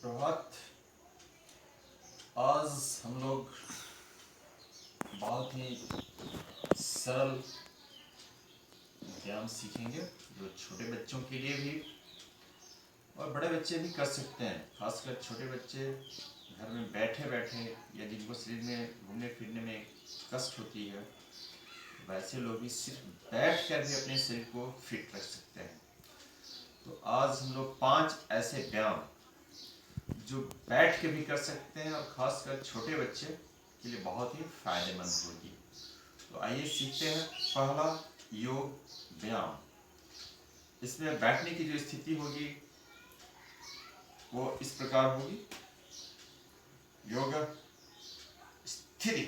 सुप्रभात। आज हम लोग बहुत ही सरल व्यायाम सीखेंगे जो छोटे बच्चों के लिए भी और बड़े बच्चे भी कर सकते हैं। खासकर छोटे बच्चे घर में बैठे बैठे या जिनको शरीर में घूमने फिरने में कष्ट होती है, वैसे लोग भी सिर्फ बैठ कर भी अपने शरीर को फिट रख सकते हैं। तो आज हम लोग 5 ऐसे व्यायाम जो बैठ के भी कर सकते हैं और खासकर छोटे बच्चे के लिए बहुत ही फायदेमंद होगी। तो आइए सीखते हैं पहला योग व्यायाम। इसमें बैठने की जो स्थिति होगी वो इस प्रकार होगी। योग स्थिति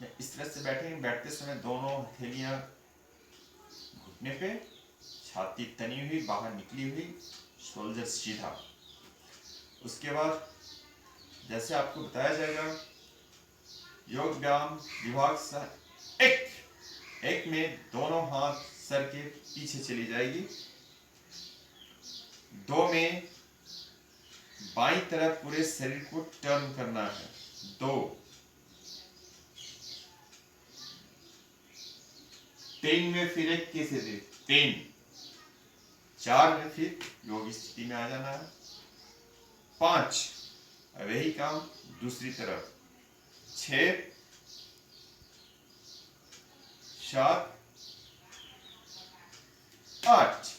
में इस तरह से बैठेंगे। बैठते समय दोनों हथेलियां घुटने पे, छाती तनी हुई बाहर निकली हुई, शोल्डर सीधा। उसके बाद जैसे आपको बताया जाएगा, योग व्यायाम विभाग एक में दोनों हाथ सर के पीछे चली जाएगी। 2 में बाईं तरफ पूरे शरीर को टर्न करना है। 2, 3 में फिर एक कैसे दे 3, 4 में फिर योग स्थिति में आ जाना है। 5 वही काम दूसरी तरफ। 6, 7, 8।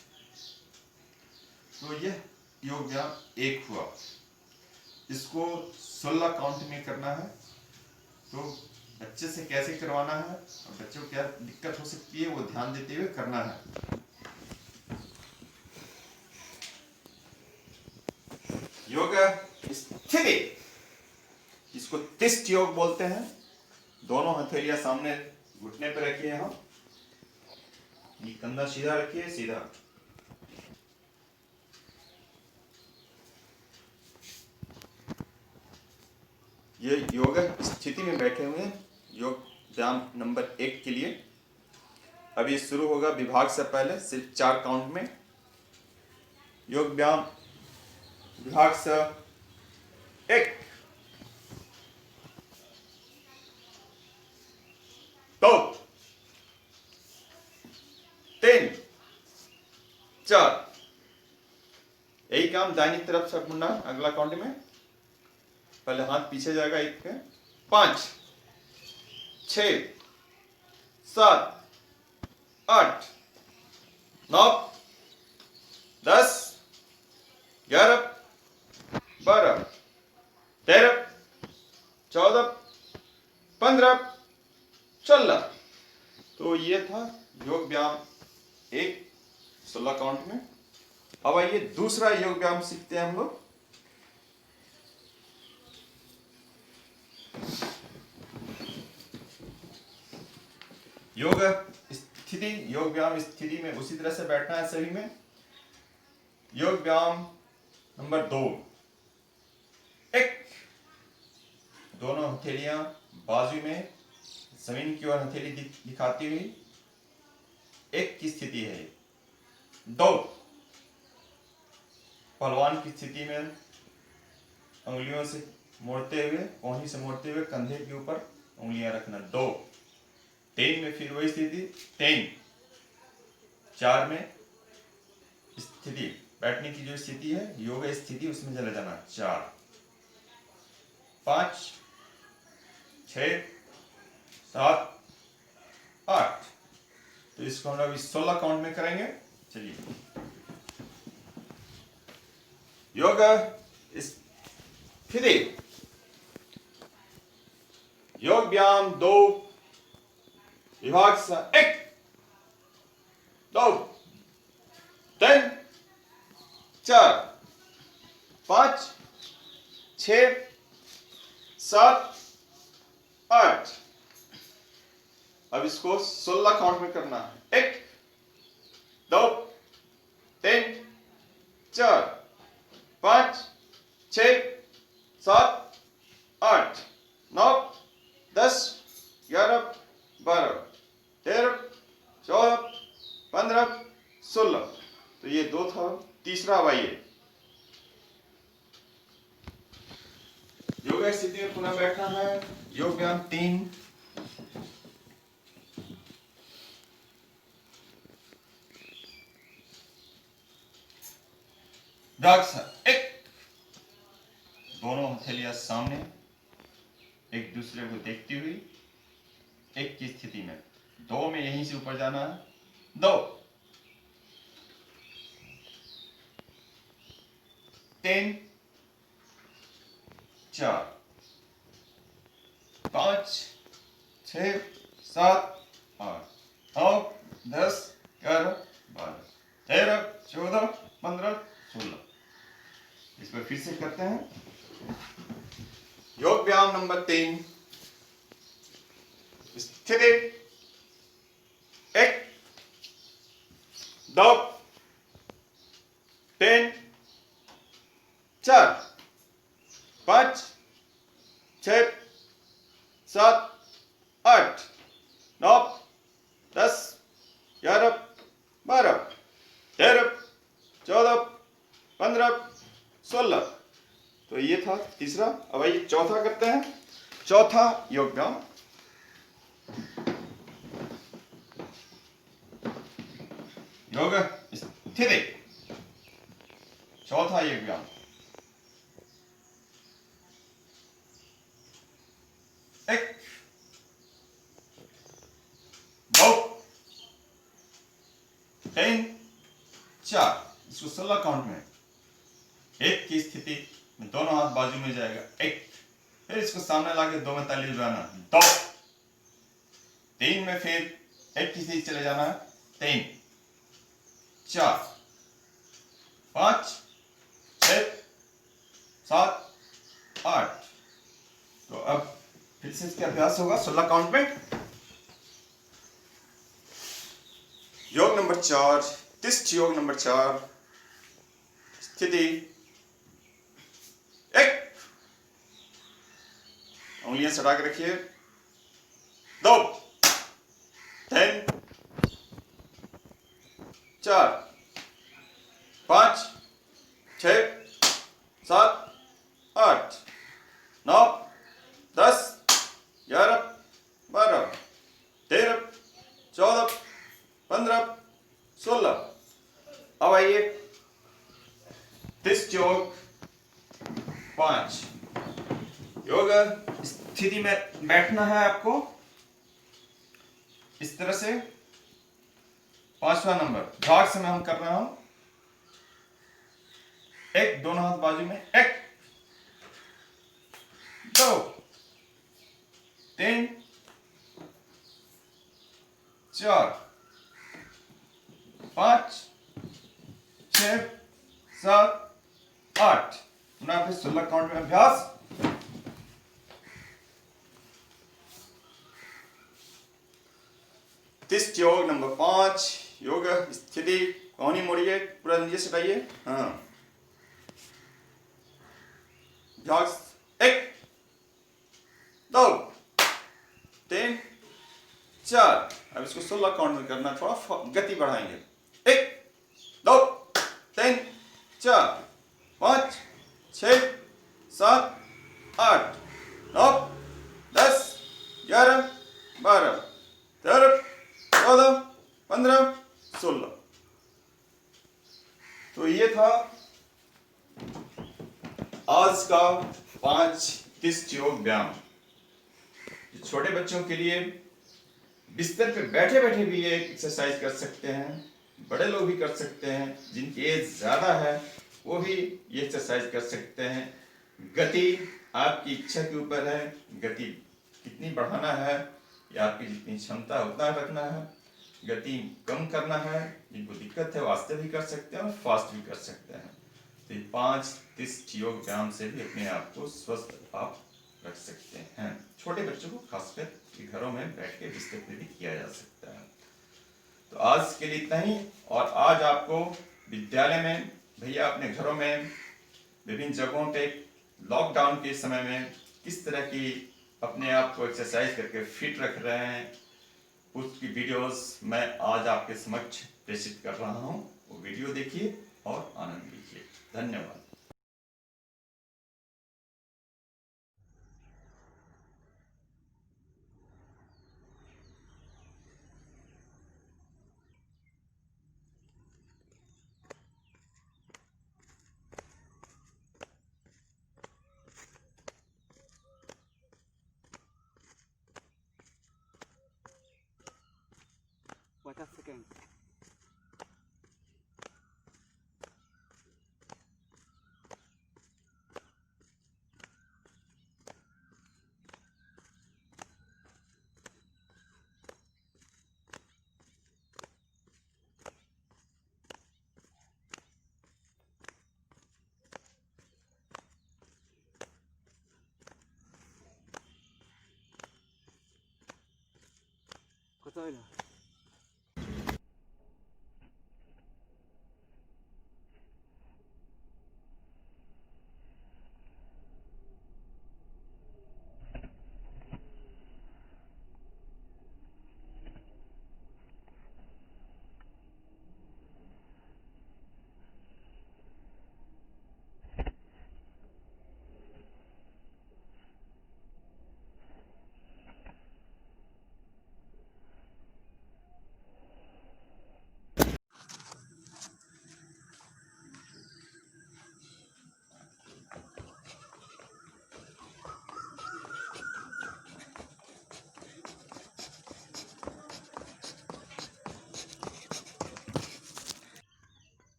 तो यह योग व्यायाम 1 हुआ। इसको 16 काउंट में करना है। तो बच्चे से कैसे करवाना है और बच्चे को क्या दिक्कत हो सकती है वो ध्यान देते हुए करना है। योग स्थिति, इसको तिष्ठ योग बोलते हैं। दोनों हथेलियां सामने घुटने पर रखिए। हम कंधा सीधा रखिए, सीधा। ये योग स्थिति में बैठे हुए हैं योग व्यायाम नंबर 1 के लिए। अभी शुरू होगा विभाग से पहले सिर्फ 4 काउंट में। योग व्यायाम विभाग से 1, 2, 3, 4। यही काम दाहिनी तरफ से मुड़ना। अगला काउंट में पहले हाथ पीछे जाएगा 1 पे। 5, 6, 7, 8, 9, 10, 11, 12, 13, 14, 15, 16। तो ये था योग व्यायाम 1 16 काउंट में। अब आइए दूसरा योग व्यायाम सीखते हैं हम लोग। योग स्थिति, योग व्यायाम स्थिति में उसी तरह से बैठना है सभी में। योग व्यायाम नंबर 2। 1, दोनों हथेलियां बाजू में जमीन की ओर हथेली दिखाती हुई 1 की स्थिति है। 2, पहलवान की स्थिति में उंगलियों से मोड़ते हुए, कोहनी से मोड़ते हुए कंधे के ऊपर उंगलियां रखना। 2, 3 में फिर वही स्थिति। 3, 4 में स्थिति, बैठने की जो स्थिति है योग स्थिति, उसमें चले जाना। 4, 5, 6, 7, 8। तो इसको हम लोग 16 काउंट में करेंगे। चलिए, योग स्थिति, योग व्यायाम 2 विभाग से 1, 2, 3, 4, 5, 6, 7, 8। अब इसको 16 काउंट में करना है। 1, 2, 3, 4, 5, 6, 7, 8, 9, 10, 11, 12, 13, 14, 15, 16। तो ये 2 था। तीसरा अब आइए, योग स्थिति में पुनः बैठना है। योग व्यायाम 3। एक, दोनों हथेलियां सामने एक दूसरे को देखती हुई एक की स्थिति में, 2 में यहीं से ऊपर जाना है। 2, 3, 4, 5, 6, 7, 8, 9, 10, 11, 12, 13, 14, 15, 16। इस पर फिर से करते हैं। योग व्यायाम नंबर 3। स्थिति 1, 2, 3, 4, 5, 6, 7, 8, 9, 10, 11, 12, 13, 14, 15, 16। तो ये था तीसरा। अब आइए चौथा करते हैं। चौथा योग व्यायाम। योग स्थिति, चौथा योग व्यायाम। 1, 2, 3, 4। इसको 16 काउंट में। 1 की स्थिति में दोनों हाथ बाजू में जाएगा, 1। फिर इसको सामने लाके 2 में ताली बजाना, 2। 3 में फिर 1 की स्थिति चले जाना है, 3, 4, 5, 6, 7, 8। तो अब फिर से इसका अभ्यास होगा 16 काउंट में। योग नंबर 4, तिष्ठ योग नंबर 4। स्थिति 1, उंगलियां सटा के रखिए, 2, 3, 4, 5, 6, 7, 8, 9, 10, 11, 12, 13, 14, 15, 16। अब आइए तिष्ठ योग 5। योग स्थिति में बैठना है आपको इस तरह से। 5वां नंबर भाग से मैं हम कर रहा हूं। 1, दोनों हाथ बाजू में, 1, 2, 3, 4, 5, 6, 7, 8। पुनः फिर 16 काउंट में अभ्यास। तिष्ठ योग नंबर 5। योग स्थिति, कोहनी मोड़िए, पूरा नीचे सटाइए। हाँ, 1, 2, 3, 4। अब इसको 16 काउंट में करना, थोड़ा गति बढ़ाएंगे। 1, 2, 3, 4, 5, 6, 7, 8, 9, 10, 11, 12, 13, 14, 15, 16। तो ये था आज का 5 तिष्ठ योग व्यायाम। छोटे बच्चों के लिए बिस्तर पे बैठे बैठे भी ये एक्सरसाइज कर सकते हैं, बड़े लोग भी कर सकते हैं, जिनकी एज ज्यादा है वो भी ये एक्सरसाइज कर सकते हैं। गति आपकी इच्छा के ऊपर है, गति कितनी बढ़ाना है या आपकी जितनी क्षमता है उतना रखना है। गति कम करना है, जिनको दिक्कत है वास्ते भी कर सकते हैं और फास्ट भी कर सकते हैं। तो 5 तिष्ठ योग व्यायाम से भी अपने आप को स्वस्थ आप रख सकते हैं। छोटे बच्चों को खासकर घरों में बैठ के बिस्तर पे भी किया जा सकता है। तो आज के लिए इतना ही। और आज आपको विद्यालय में, भैया अपने घरों में, विभिन्न जगहों पे लॉकडाउन के समय में किस तरह की अपने आप को एक्सरसाइज करके फिट रख रहे हैं, उसकी वीडियोस मैं आज आपके समक्ष प्रेषित कर रहा हूं। वो वीडियो देखिए और आनंद लीजिए। धन्यवाद। 50 सेकेंड। কত হইল?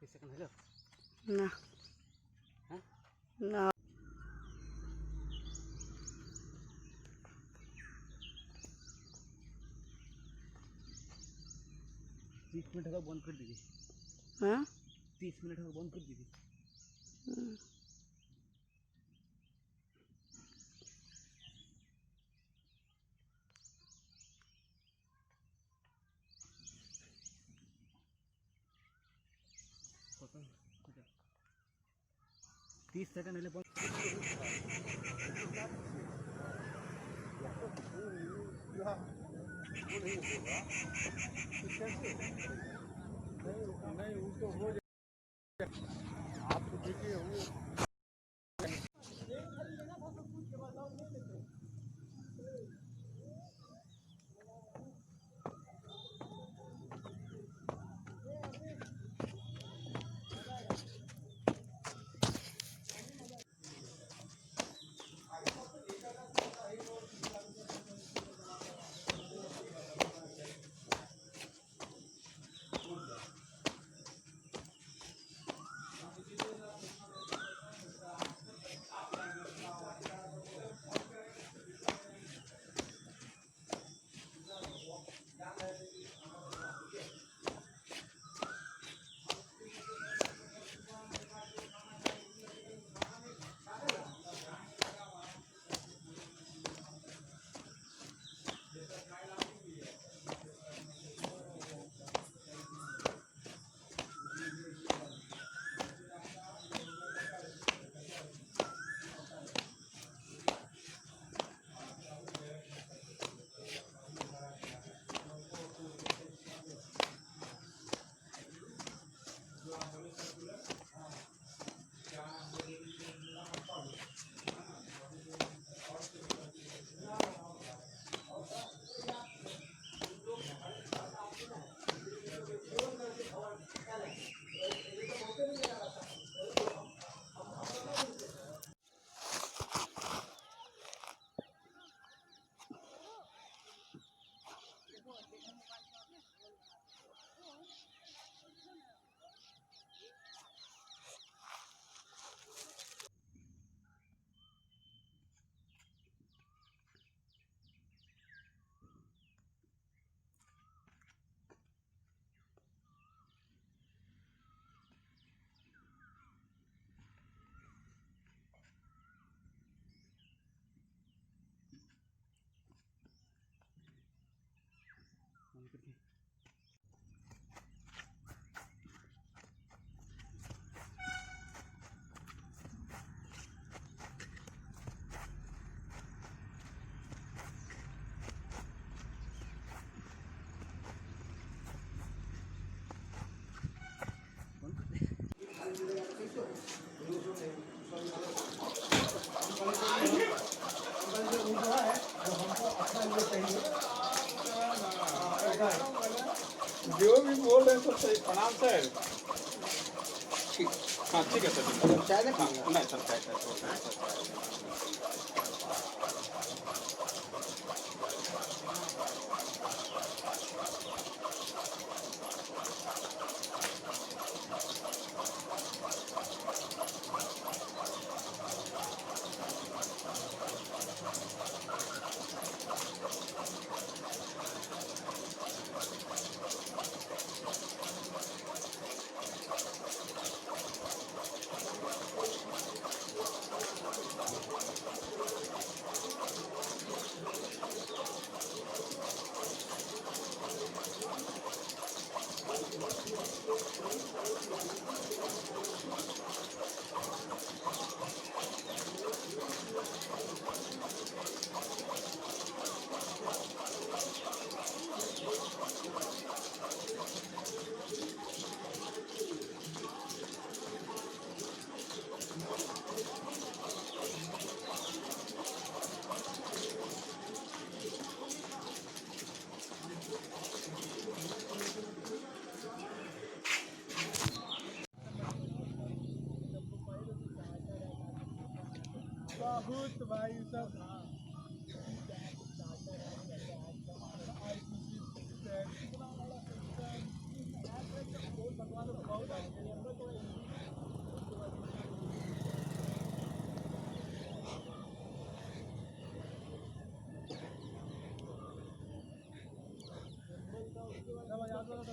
সেকেন্ড হইল না হ্যাঁ না 30 मिनट होगा बंद कर दीजिए। हाँ 30 मिनट होगा बंद कर दीजिए। कत 30 सेकेंड হলে বন্ধ। नहीं वो तो हो जाए। आप तो देखिए वो बंद कर दिए। बंद कर दिए। जो भी बोल रहे हैं सब सही। प्रणाम सर। ठीक, हाँ ठीक है सर। चाय नहीं पीएंगे? नहीं सर, चाय बहुत भाई सब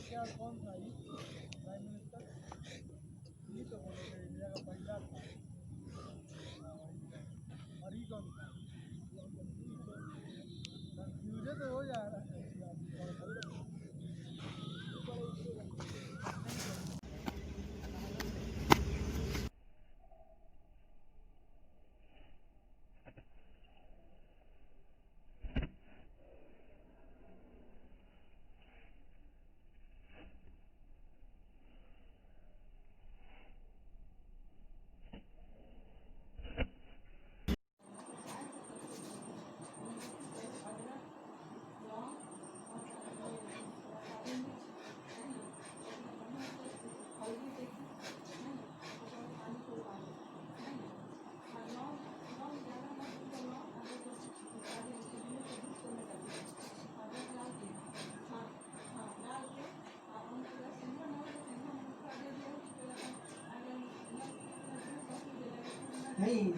क्या कौन था ये प्राइम मिनिस्टर? ये तो बोलोगे इंडिया का पहला था। और ये कौन था? कंफ्यूजन तो हो जा रहा है। नहीं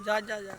जा जा जा